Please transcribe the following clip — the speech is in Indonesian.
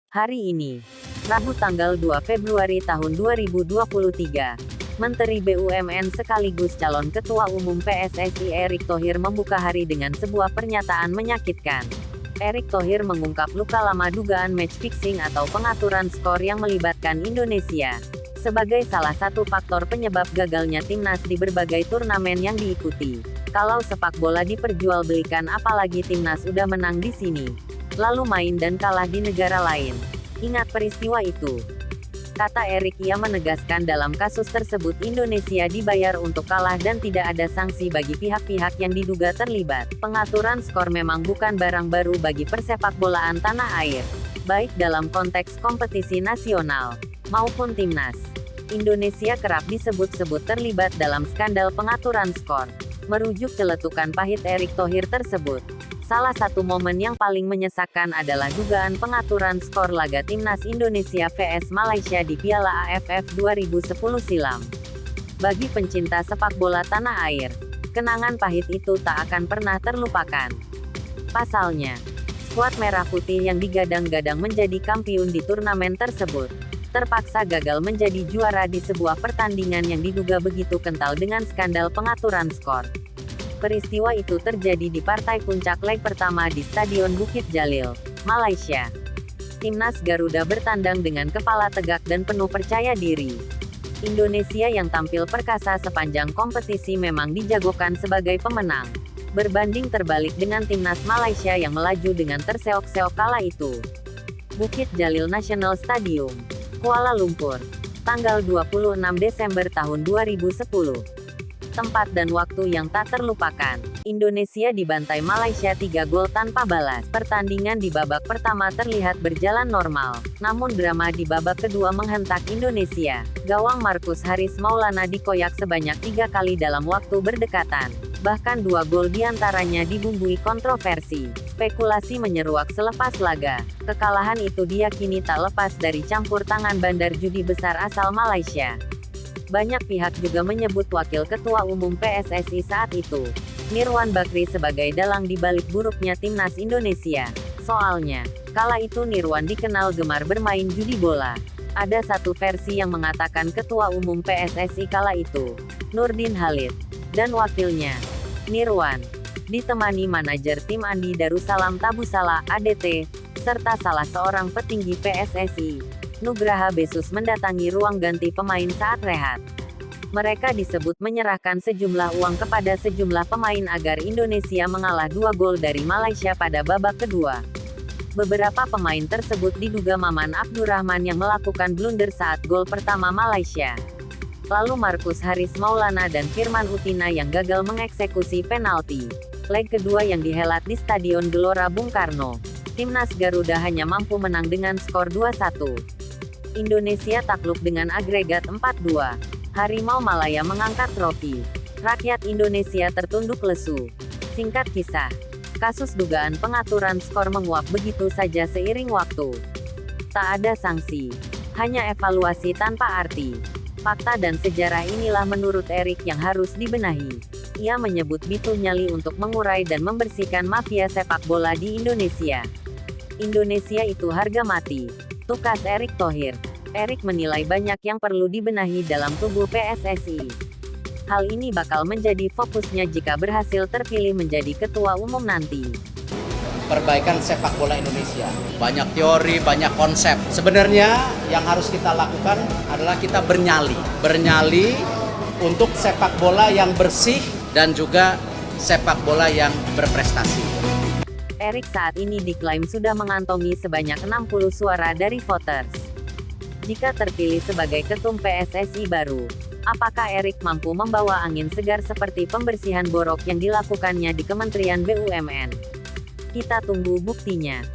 Hari ini, Rabu tanggal 2 Februari tahun 2023, Menteri BUMN sekaligus calon Ketua Umum PSSI Erick Thohir membuka hari dengan sebuah pernyataan menyakitkan. Erick Thohir mengungkap luka lama dugaan match fixing atau pengaturan skor yang melibatkan Indonesia, sebagai salah satu faktor penyebab gagalnya timnas di berbagai turnamen yang diikuti. Kalau sepak bola diperjualbelikan apalagi timnas udah menang di sini, lalu main dan kalah di negara lain. Ingat peristiwa itu, kata Erick. Ia menegaskan dalam kasus tersebut Indonesia dibayar untuk kalah dan tidak ada sanksi bagi pihak-pihak yang diduga terlibat. Pengaturan skor memang bukan barang baru bagi persepakbolaan tanah air, baik dalam konteks kompetisi nasional maupun timnas. Indonesia kerap disebut-sebut terlibat dalam skandal pengaturan skor. Merujuk celetukan pahit Erick Thohir tersebut, salah satu momen yang paling menyesakkan adalah dugaan pengaturan skor laga timnas Indonesia vs Malaysia di Piala AFF 2010 silam. Bagi pencinta sepak bola tanah air, kenangan pahit itu tak akan pernah terlupakan. Pasalnya, skuad merah putih yang digadang-gadang menjadi kampiun di turnamen tersebut, terpaksa gagal menjadi juara di sebuah pertandingan yang diduga begitu kental dengan skandal pengaturan skor. Peristiwa itu terjadi di partai puncak leg pertama di Stadion Bukit Jalil, Malaysia. Timnas Garuda bertandang dengan kepala tegak dan penuh percaya diri. Indonesia yang tampil perkasa sepanjang kompetisi memang dijagokan sebagai pemenang, berbanding terbalik dengan timnas Malaysia yang melaju dengan terseok-seok kala itu. Bukit Jalil National Stadium, Kuala Lumpur, tanggal 26 Desember tahun 2010. Tempat dan waktu yang tak terlupakan. Indonesia dibantai Malaysia 3 gol tanpa balas. Pertandingan di babak pertama terlihat berjalan normal, namun drama di babak kedua menghentak Indonesia. Gawang Marcus Haris Maulana dikoyak sebanyak 3 kali dalam waktu berdekatan. Bahkan 2 gol diantaranya dibumbui kontroversi. Spekulasi menyeruak selepas laga. Kekalahan itu diyakini tak lepas dari campur tangan bandar judi besar asal Malaysia. Banyak pihak juga menyebut Wakil Ketua Umum PSSI saat itu, Nirwan Bakri, sebagai dalang di balik buruknya timnas Indonesia. Soalnya, kala itu Nirwan dikenal gemar bermain judi bola. Ada satu versi yang mengatakan Ketua Umum PSSI kala itu, Nurdin Halid, dan wakilnya, Nirwan, ditemani manajer tim Andi Darussalam Tabusala, ADT, serta salah seorang petinggi PSSI, Nugraha Besus, mendatangi ruang ganti pemain saat rehat. Mereka disebut menyerahkan sejumlah uang kepada sejumlah pemain agar Indonesia mengalah 2 gol dari Malaysia pada babak kedua. Beberapa pemain tersebut diduga Maman Abdurrahman yang melakukan blunder saat gol pertama Malaysia. Lalu Marcus Haris Maulana dan Firman Utina yang gagal mengeksekusi penalti. Leg kedua yang dihelat di Stadion Gelora Bung Karno, timnas Garuda hanya mampu menang dengan skor 2-1. Indonesia takluk dengan agregat 4-2. Harimau Malaya mengangkat trofi. Rakyat Indonesia tertunduk lesu. Singkat kisah, kasus dugaan pengaturan skor menguap begitu saja seiring waktu. Tak ada sanksi, hanya evaluasi tanpa arti. Fakta dan sejarah inilah menurut Erick yang harus dibenahi. Ia menyebut itu nyali untuk mengurai dan membersihkan mafia sepak bola di Indonesia. Indonesia itu harga mati, tukas Erick Thohir. Erick menilai banyak yang perlu dibenahi dalam tubuh PSSI. Hal ini bakal menjadi fokusnya jika berhasil terpilih menjadi ketua umum nanti. Perbaikan sepak bola Indonesia. Banyak teori, banyak konsep. Sebenarnya yang harus kita lakukan adalah kita bernyali untuk sepak bola yang bersih dan juga sepak bola yang berprestasi. Erick saat ini diklaim sudah mengantongi sebanyak 60 suara dari voters. Jika terpilih sebagai ketum PSSI baru, apakah Erick mampu membawa angin segar seperti pembersihan borok yang dilakukannya di Kementerian BUMN? Kita tunggu buktinya.